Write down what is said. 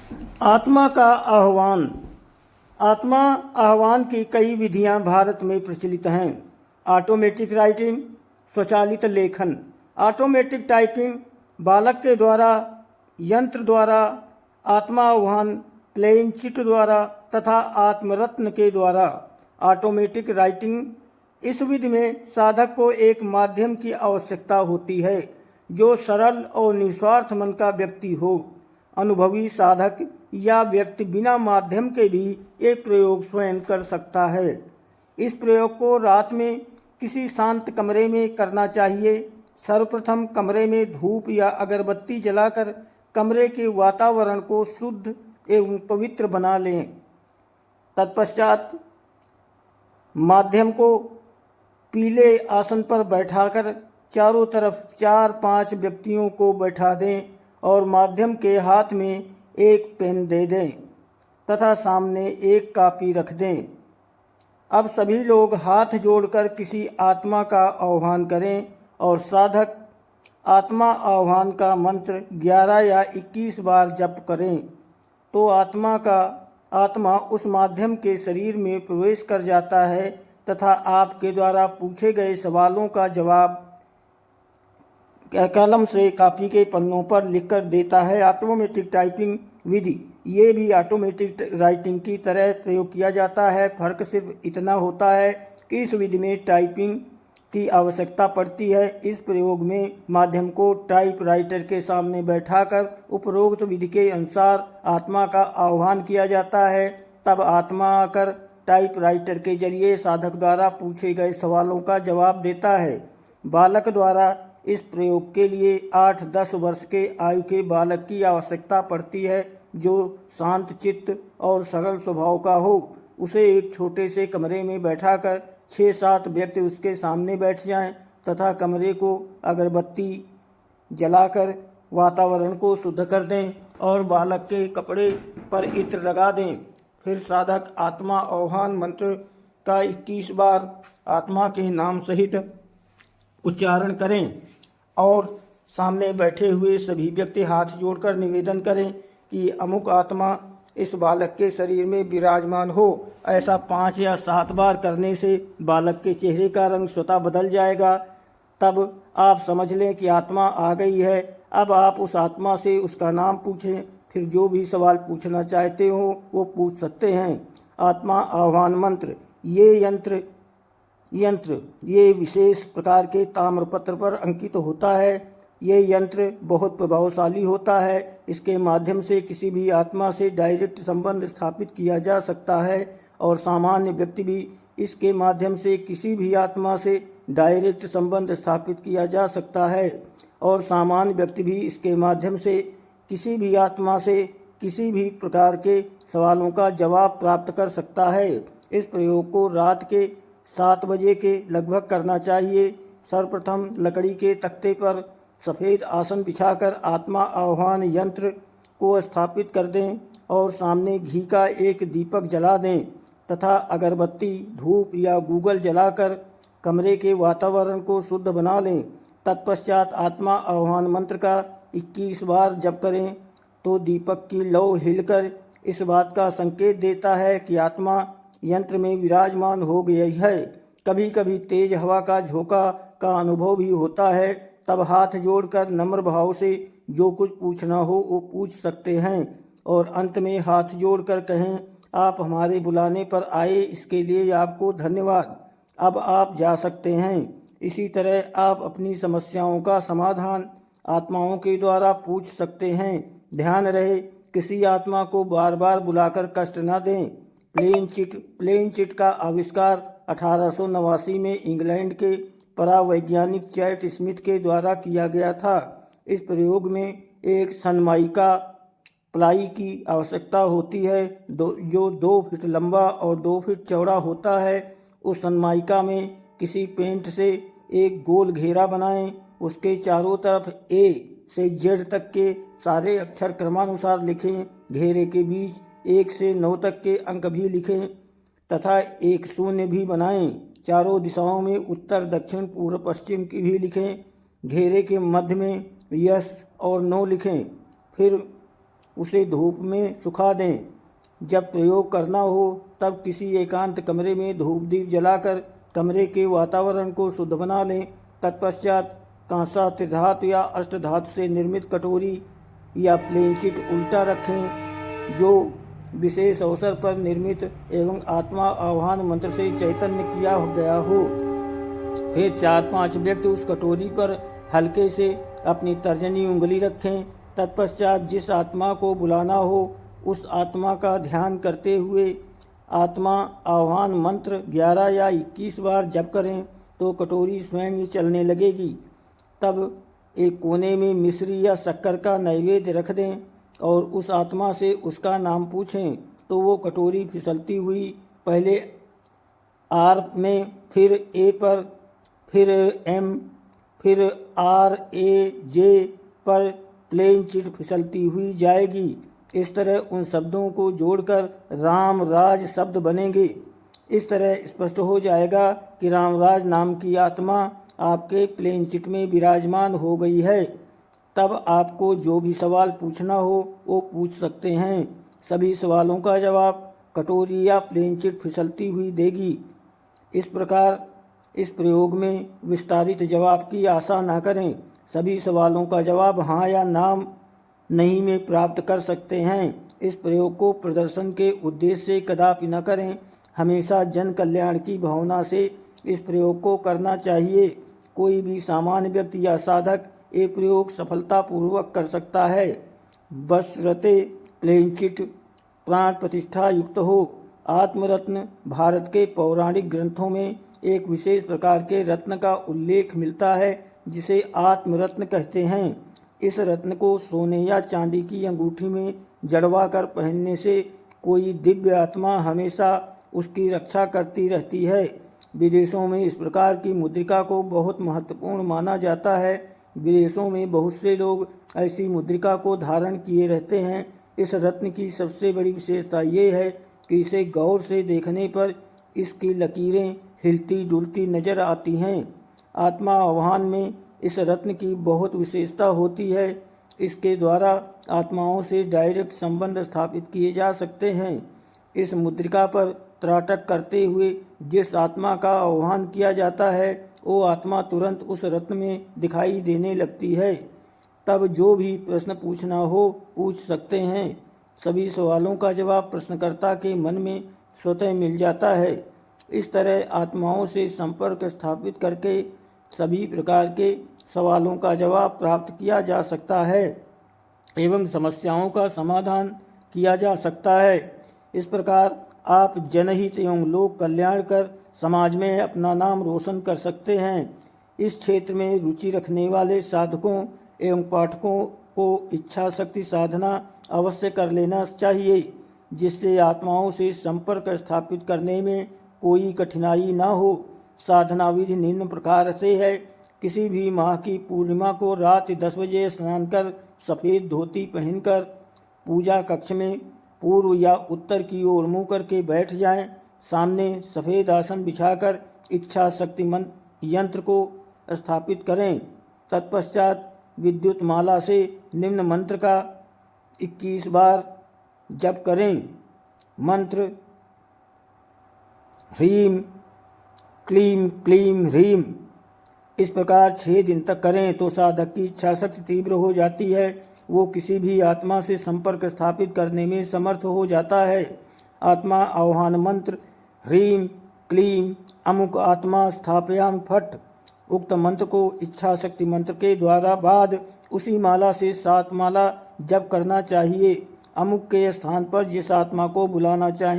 आत्मा का आह्वान। आत्मा आह्वान की कई विधियां भारत में प्रचलित हैं। ऑटोमेटिक राइटिंग, स्वचालित लेखन। ऑटोमेटिक टाइपिंग बालक के द्वारा, यंत्र द्वारा, आत्मा आह्वान प्लेन चिट द्वारा तथा आत्मरत्न के द्वारा। ऑटोमेटिक राइटिंग, इस विधि में साधक को एक माध्यम की आवश्यकता होती है जो सरल और निस्वार्थ मन का व्यक्ति हो। अनुभवी साधक या व्यक्ति बिना माध्यम के भी एक प्रयोग स्वयं कर सकता है। इस प्रयोग को रात में किसी शांत कमरे में करना चाहिए। सर्वप्रथम कमरे में धूप या अगरबत्ती जलाकर कमरे के वातावरण को शुद्ध एवं पवित्र बना लें। तत्पश्चात माध्यम को पीले आसन पर बैठाकर चारों तरफ 4-5 व्यक्तियों को बैठा दें और माध्यम के हाथ में एक पेन दे दें तथा सामने एक कॉपी रख दें। अब सभी लोग हाथ जोड़कर किसी आत्मा का आह्वान करें और साधक आत्मा आह्वान का मंत्र 11 या 21 बार जप करें तो आत्मा उस माध्यम के शरीर में प्रवेश कर जाता है तथा आपके द्वारा पूछे गए सवालों का जवाब कलम से कॉपी के पन्नों पर लिखकर देता है। ऑटोमेटिक टाइपिंग विधि, ये भी ऑटोमेटिक राइटिंग की तरह प्रयोग किया जाता है। फर्क सिर्फ इतना होता है कि इस विधि में टाइपिंग की आवश्यकता पड़ती है। इस प्रयोग में माध्यम को टाइप राइटर के सामने बैठाकर उपरोक्त विधि के अनुसार आत्मा का आह्वान किया जाता है। तब आत्मा आकर टाइप राइटर के जरिए साधक द्वारा पूछे गए सवालों का जवाब देता है। बालक द्वारा इस प्रयोग के लिए 8-10 वर्ष के आयु के बालक की आवश्यकता पड़ती है जो शांत चित्त और सरल स्वभाव का हो। उसे एक छोटे से कमरे में बैठाकर 6-7 व्यक्ति उसके सामने बैठ जाएं तथा कमरे को अगरबत्ती जलाकर वातावरण को शुद्ध कर दें और बालक के कपड़े पर इत्र लगा दें। फिर साधक आत्मा आह्वान मंत्र का 21 बार आत्मा के नाम सहित उच्चारण करें और सामने बैठे हुए सभी व्यक्ति हाथ जोड़कर निवेदन करें कि अमुक आत्मा इस बालक के शरीर में विराजमान हो। ऐसा 5 या 7 बार करने से बालक के चेहरे का रंग स्वतः बदल जाएगा। तब आप समझ लें कि आत्मा आ गई है। अब आप उस आत्मा से उसका नाम पूछें, फिर जो भी सवाल पूछना चाहते हो वो पूछ सकते हैं। आत्मा आह्वान मंत्र, ये विशेष प्रकार के ताम्रपत्र पर अंकित होता है। ये यंत्र बहुत प्रभावशाली होता है। इसके माध्यम से किसी भी आत्मा से डायरेक्ट संबंध स्थापित किया जा सकता है और सामान्य व्यक्ति भी इसके माध्यम से किसी भी आत्मा से डायरेक्ट संबंध स्थापित किया जा सकता है और सामान्य व्यक्ति भी इसके माध्यम से किसी भी आत्मा से किसी भी प्रकार के सवालों का जवाब प्राप्त कर सकता है। इस प्रयोग को रात के 7 बजे के लगभग करना चाहिए। सर्वप्रथम लकड़ी के तख्ते पर सफ़ेद आसन बिछाकर आत्मा आह्वान यंत्र को स्थापित कर दें और सामने घी का एक दीपक जला दें तथा अगरबत्ती, धूप या गूगल जलाकर कमरे के वातावरण को शुद्ध बना लें। तत्पश्चात आत्मा आह्वान मंत्र का 21 बार जप करें तो दीपक की लौ हिलकर इस बात का संकेत देता है कि आत्मा यंत्र में विराजमान हो गई है। कभी कभी तेज हवा का झोंका का अनुभव भी होता है। तब हाथ जोड़कर नम्र भाव से जो कुछ पूछना हो वो पूछ सकते हैं और अंत में हाथ जोड़कर कहें, आप हमारे बुलाने पर आए, इसके लिए आपको धन्यवाद। अब आप जा सकते हैं। इसी तरह आप अपनी समस्याओं का समाधान आत्माओं के द्वारा पूछ सकते हैं। ध्यान रहे, किसी आत्मा को बार बार बुलाकर कष्ट न दें। प्लेन चिट का आविष्कार 1889 में इंग्लैंड के परावैज्ञानिक चैट स्मिथ के द्वारा किया गया था। इस प्रयोग में एक सनमाइका प्लाई की आवश्यकता होती है जो 2 फीट लंबा और 2 फीट चौड़ा होता है। उस सनमाइका में किसी पेंट से एक गोल घेरा बनाएं। उसके चारों तरफ ए से जेड तक के सारे अक्षर क्रमानुसार लिखें। घेरे के बीच 1 से 9 तक के अंक भी लिखें तथा एक शून्य भी बनाएं। चारों दिशाओं में उत्तर, दक्षिण, पूर्व, पश्चिम की भी लिखें। घेरे के मध्य में यस और नो लिखें। फिर उसे धूप में सुखा दें। जब प्रयोग करना हो तब किसी एकांत कमरे में धूप दीप जलाकर कमरे के वातावरण को शुद्ध बना लें। तत्पश्चात कांसा, त्रिधातु या अष्टधातु से निर्मित कटोरी या प्लेनचिट उल्टा रखें जो विशेष अवसर पर निर्मित एवं आत्मा आह्वान मंत्र से चैतन्य किया गया हो। फिर 4-5 व्यक्ति उस कटोरी पर हल्के से अपनी तर्जनी उंगली रखें। तत्पश्चात जिस आत्मा को बुलाना हो उस आत्मा का ध्यान करते हुए आत्मा आह्वान मंत्र 11 या 21 बार जप करें तो कटोरी स्वयं ही चलने लगेगी। तब एक कोने में मिश्री या शक्कर का नैवेद्य रख दें और उस आत्मा से उसका नाम पूछें तो वो कटोरी फिसलती हुई पहले आर में, फिर ए पर, फिर एम, फिर आर ए जे पर प्लेन चिट फिसलती हुई जाएगी। इस तरह उन शब्दों को जोड़कर राम राज शब्द बनेंगे। इस तरह स्पष्ट हो जाएगा कि रामराज नाम की आत्मा आपके प्लेन चिट में विराजमान हो गई है। तब आपको जो भी सवाल पूछना हो वो पूछ सकते हैं। सभी सवालों का जवाब कटोरी या प्लेन चिट फिसलती हुई देगी। इस प्रकार इस प्रयोग में विस्तारित जवाब की आशा न करें। सभी सवालों का जवाब हाँ या ना नहीं में प्राप्त कर सकते हैं। इस प्रयोग को प्रदर्शन के उद्देश्य से कदापि न करें। हमेशा जन कल्याण की भावना से इस प्रयोग को करना चाहिए। कोई भी सामान्य व्यक्ति या साधक ये प्रयोग सफलतापूर्वक कर सकता है, बशर्ते प्लेन चिट प्राण प्रतिष्ठा युक्त हो। आत्मरत्न भारत के पौराणिक ग्रंथों में एक विशेष प्रकार के रत्न का उल्लेख मिलता है जिसे आत्मरत्न कहते हैं। इस रत्न को सोने या चांदी की अंगूठी में जड़वा कर पहनने से कोई दिव्य आत्मा हमेशा उसकी रक्षा करती रहती है। विदेशों में इस प्रकार की मुद्रिका को बहुत महत्वपूर्ण माना जाता है। विदेशों में बहुत से लोग ऐसी मुद्रिका को धारण किए रहते हैं। इस रत्न की सबसे बड़ी विशेषता ये है कि इसे गौर से देखने पर इसकी लकीरें हिलती डुलती नजर आती हैं। आत्मा आह्वान में इस रत्न की बहुत विशेषता होती है। इसके द्वारा आत्माओं से डायरेक्ट संबंध स्थापित किए जा सकते हैं। इस मुद्रिका पर त्राटक करते हुए जिस आत्मा का आह्वान किया जाता है वो आत्मा तुरंत उस रत्न में दिखाई देने लगती है। तब जो भी प्रश्न पूछना हो पूछ सकते हैं। सभी सवालों का जवाब प्रश्नकर्ता के मन में स्वतः मिल जाता है। इस तरह आत्माओं से संपर्क स्थापित करके सभी प्रकार के सवालों का जवाब प्राप्त किया जा सकता है एवं समस्याओं का समाधान किया जा सकता है। इस प्रकार आप जनहित एवं लोक कल्याण कर समाज में अपना नाम रोशन कर सकते हैं। इस क्षेत्र में रुचि रखने वाले साधकों एवं पाठकों को इच्छा शक्ति साधना अवश्य कर लेना चाहिए, जिससे आत्माओं से संपर्क स्थापित करने में कोई कठिनाई न हो। साधना विधि निम्न प्रकार से है। किसी भी माह की पूर्णिमा को रात 10 बजे स्नान कर सफ़ेद धोती पहनकर पूजा कक्ष में पूर्व या उत्तर की ओर मुँह करके बैठ जाएं। सामने सफ़ेद आसन बिछाकर इच्छा शक्ति यंत्र को स्थापित करें। तत्पश्चात विद्युत माला से निम्न मंत्र का 21 बार जप करें। मंत्र ह्रीम क्लीम क्लीम ह्रीम इस प्रकार 6 दिन तक करें तो साधक की इच्छा शक्ति तीव्र हो जाती है। वो किसी भी आत्मा से संपर्क स्थापित करने में समर्थ हो जाता है। आत्मा आह्वान मंत्र ह्रीम क्लीम अमुक आत्मा स्थापयाम फट। उक्त मंत्र को इच्छा शक्ति मंत्र के द्वारा बाद उसी माला से 7 माला जप करना चाहिए। अमुक के स्थान पर जिस आत्मा को बुलाना चाहें